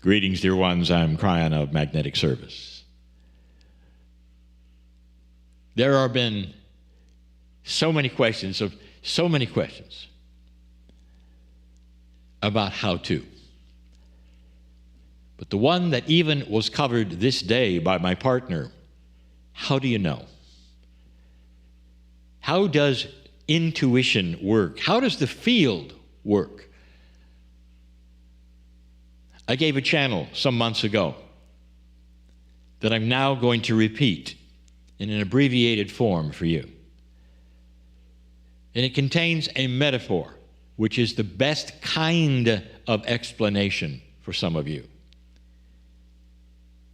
Greetings, dear ones. I'm Kryon of Magnetic Service. There have been so many questions about how to. But the one that even was covered this day by my partner, how do you know? How does intuition work? How does the field work? I gave a channel some months ago that I'm now going to repeat in an abbreviated form for you. And it contains a metaphor, which is the best kind of explanation for some of you.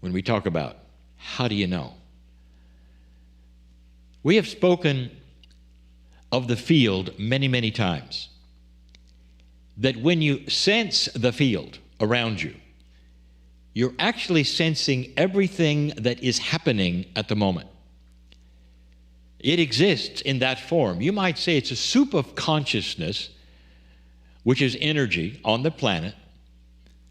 When we talk about how do you know? We have spoken of the field many, many times. That when you sense the field around you, you're actually sensing everything that is happening at the moment. It exists in that form. You might say it's a soup of consciousness, which is energy on the planet,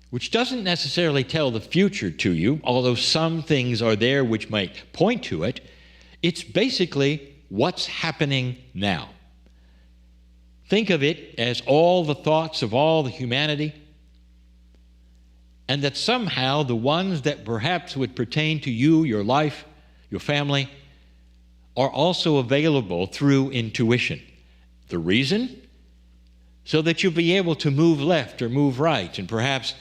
which doesn't necessarily tell the future to you, although some things are there which might point to it. It's basically what's happening now. Think of it as all the thoughts of all the humanity, and that somehow the ones that perhaps would pertain to you, your life, your family, are also available through intuition. The reason? So that you'll be able to move left or move right and perhaps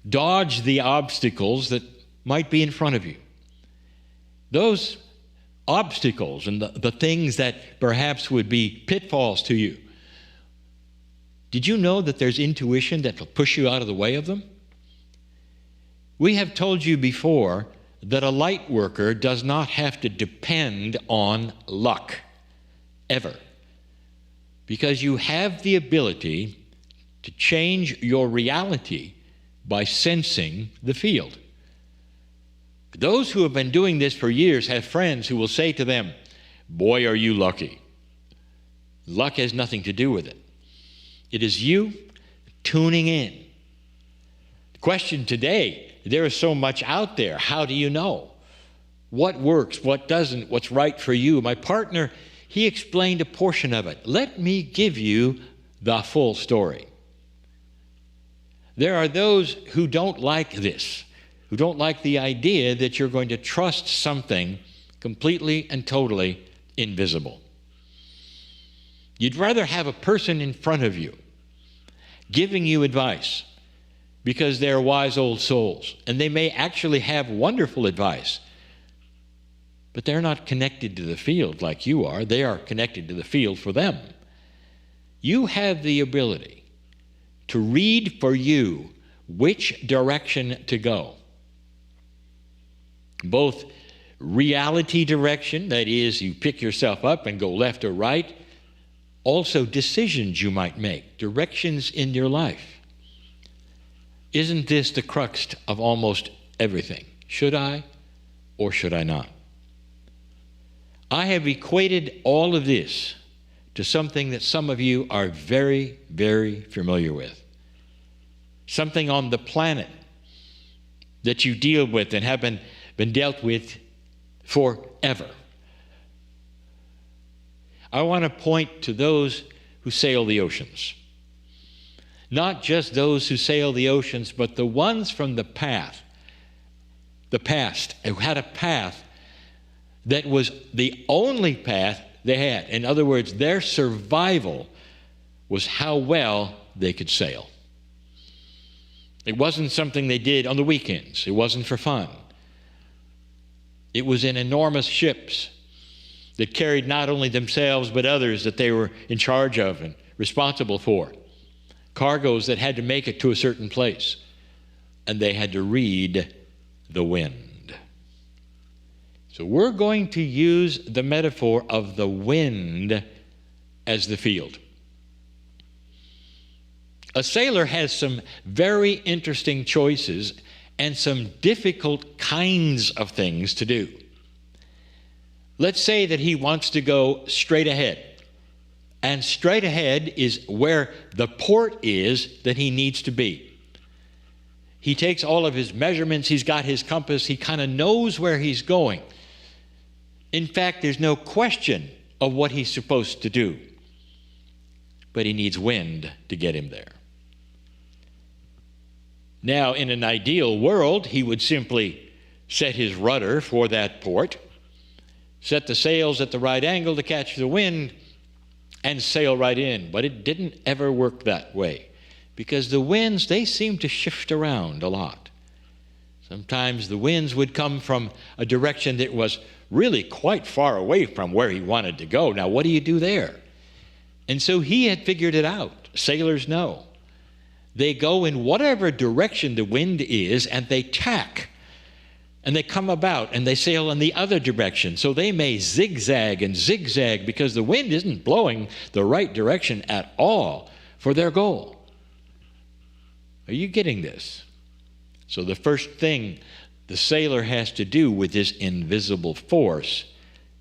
dodge the obstacles that might be in front of you. Those obstacles and the things that perhaps would be pitfalls to you. Did you know that there's intuition that will push you out of the way of them? We have told you before that a light worker does not have to depend on luck, ever. Because you have the ability to change your reality by sensing the field. Those who have been doing this for years have friends who will say to them, "Boy, are you lucky." Luck has nothing to do with it. It is you tuning in. The question today, there is so much out there. How do you know? What works, what doesn't, what's right for you? My partner, he explained a portion of it. Let me give you the full story. There are those who don't like this, who don't like the idea that you're going to trust something completely and totally invisible. You'd rather have a person in front of you giving you advice because they're wise old souls, and they may actually have wonderful advice, but they're not connected to the field like you are. They are connected to the field for them. You have the ability to read for you which direction to go. Both reality direction, that is, you pick yourself up and go left or right, also decisions you might make, directions in your life. Isn't this the crux of almost everything? Should I or should I not? I have equated all of this to something that some of you are very, very familiar with. Something on the planet that you deal with and have been dealt with forever. I want to point to those who sail the oceans. Not just those who sail the oceans, but the ones from the past, who had a path that was the only path they had. In other words, their survival was how well they could sail. It wasn't something they did on the weekends. It wasn't for fun. It was in enormous ships that carried not only themselves but others that they were in charge of and responsible for. Cargoes that had to make it to a certain place. And they had to read the wind. So we're going to use the metaphor of the wind as the field. A sailor has some very interesting choices and some difficult kinds of things to do. Let's say that he wants to go straight ahead. And straight ahead is where the port is that he needs to be. He takes all of his measurements. He's got his compass. He kind of knows where he's going. In fact, there's no question of what he's supposed to do. But he needs wind to get him there. Now, in an ideal world, he would simply set his rudder for that port, set the sails at the right angle to catch the wind, and sail right in. But it didn't ever work that way, because the winds, they seem to shift around a lot. Sometimes the winds would come from a direction that was really quite far away from where he wanted to go. Now, what do you do there? And so he had figured it out. Sailors know. They go in whatever direction the wind is, and they tack. And they come about, and they sail in the other direction. So they may zigzag and zigzag because the wind isn't blowing the right direction at all for their goal. Are you getting this? So the first thing the sailor has to do with this invisible force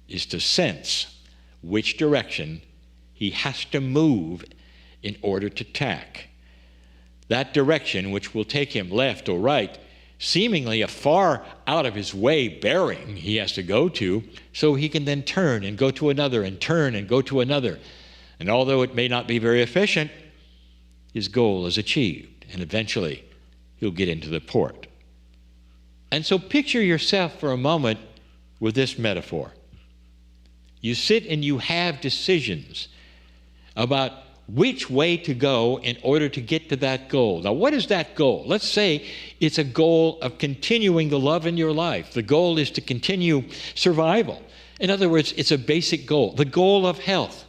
is to sense which direction he has to move in order to tack. That direction, which will take him left or right, seemingly a far out of his way bearing he has to go to, so he can then turn and go to another and turn and go to another. And although it may not be very efficient, his goal is achieved, and eventually he'll get into the port. And so picture yourself for a moment with this metaphor. You sit and you have decisions about which way to go in order to get to that goal. Now, what is that goal? Let's say it's a goal of continuing the love in your life. The goal is to continue survival. In other words, it's a basic goal, the goal of health.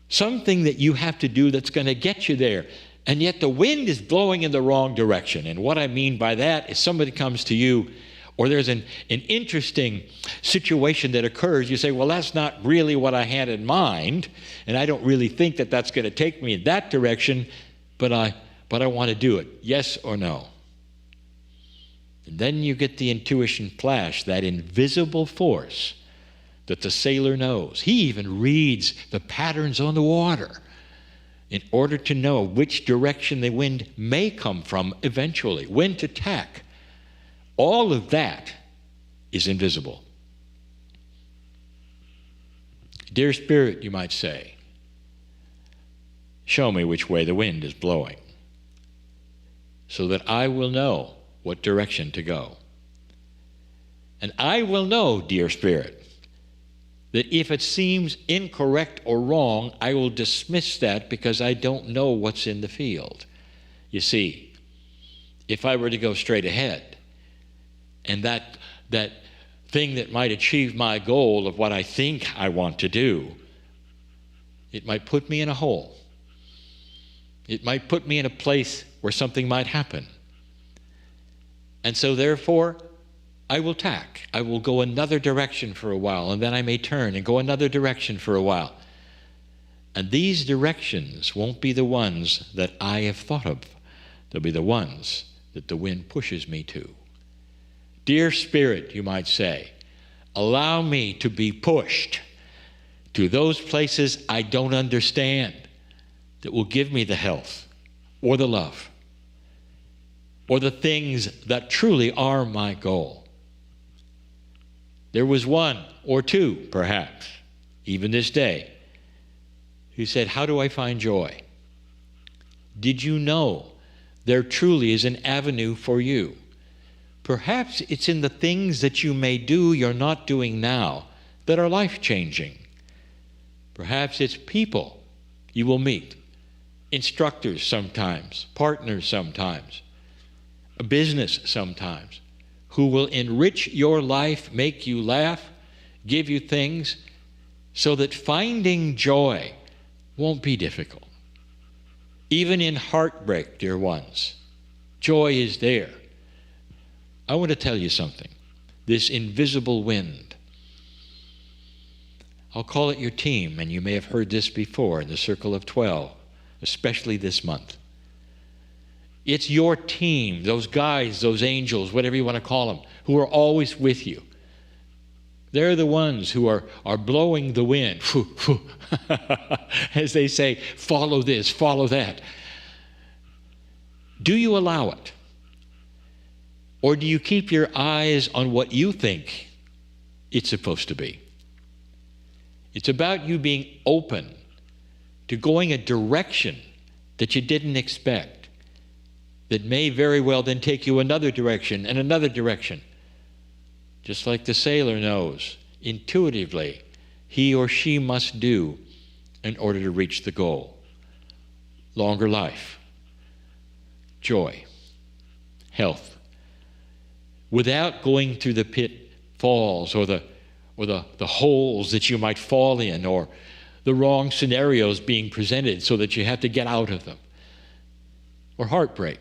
Something that you have to do that's going to get you there. And yet the wind is blowing in the wrong direction. And what I mean by that is somebody comes to you, or there's an interesting situation that occurs. You say, well, that's not really what I had in mind, and I don't really think that that's going to take me in that direction, but I want to do it. Yes or no? And then you get the intuition flash, that invisible force that the sailor knows. He even reads the patterns on the water in order to know which direction the wind may come from eventually, when to tack. All of that is invisible. Dear Spirit, you might say, show me which way the wind is blowing, so that I will know what direction to go. And I will know, dear Spirit, that if it seems incorrect or wrong, I will dismiss that because I don't know what's in the field. You see, if I were to go straight ahead, and that thing that might achieve my goal of what I think I want to do, it might put me in a hole. It might put me in a place where something might happen. And so therefore, I will tack. I will go another direction for a while, and then I may turn and go another direction for a while. And these directions won't be the ones that I have thought of. They'll be the ones that the wind pushes me to. Dear Spirit, you might say, allow me to be pushed to those places I don't understand that will give me the health or the love or the things that truly are my goal. There was one or two, perhaps, even this day, who said, how do I find joy? Did you know there truly is an avenue for you? Perhaps it's in the things that you may do you're not doing now that are life-changing. Perhaps it's people you will meet, instructors sometimes, partners sometimes, a business sometimes, who will enrich your life, make you laugh, give you things, so that finding joy won't be difficult. Even in heartbreak, dear ones, joy is there. I want to tell you something. This invisible wind, I'll call it your team, and you may have heard this before in the Circle of 12, especially this month. It's your team, those guys, those angels, whatever you want to call them, who are always with you. They're the ones who are blowing the wind. As they say, follow this, follow that. Do you allow it? Or do you keep your eyes on what you think it's supposed to be? It's about you being open to going a direction that you didn't expect, that may very well then take you another direction and another direction. Just like the sailor knows intuitively he or she must do in order to reach the goal. Longer life, joy, health, without going through the pitfalls or the holes that you might fall in, or the wrong scenarios being presented so that you have to get out of them, or heartbreak.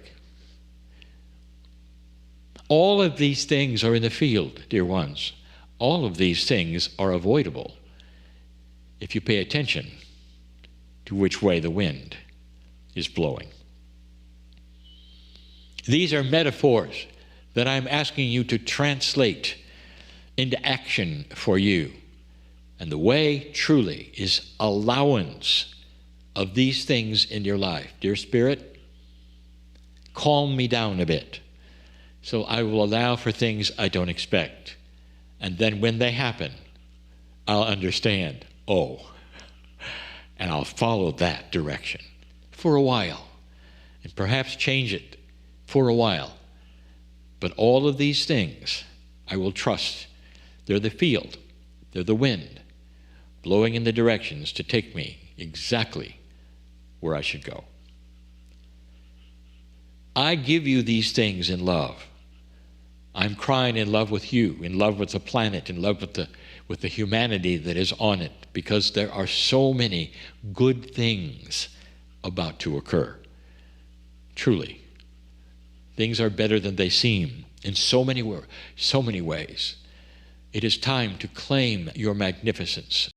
All of these things are in the field, dear ones. All of these things are avoidable if you pay attention to which way the wind is blowing. These are metaphors that I'm asking you to translate into action for you. And the way truly is allowance of these things in your life. Dear Spirit, calm me down a bit so I will allow for things I don't expect. And then when they happen, I'll understand, oh, and I'll follow that direction for a while and perhaps change it for a while. But all of these things I will trust. They're the field, they're the wind, blowing in the directions to take me exactly where I should go. I give you these things in love. I'm crying in love with you, in love with the planet, in love with the humanity that is on it, because there are so many good things about to occur. Truly, things are better than they seem in so many ways. It is time to claim your magnificence.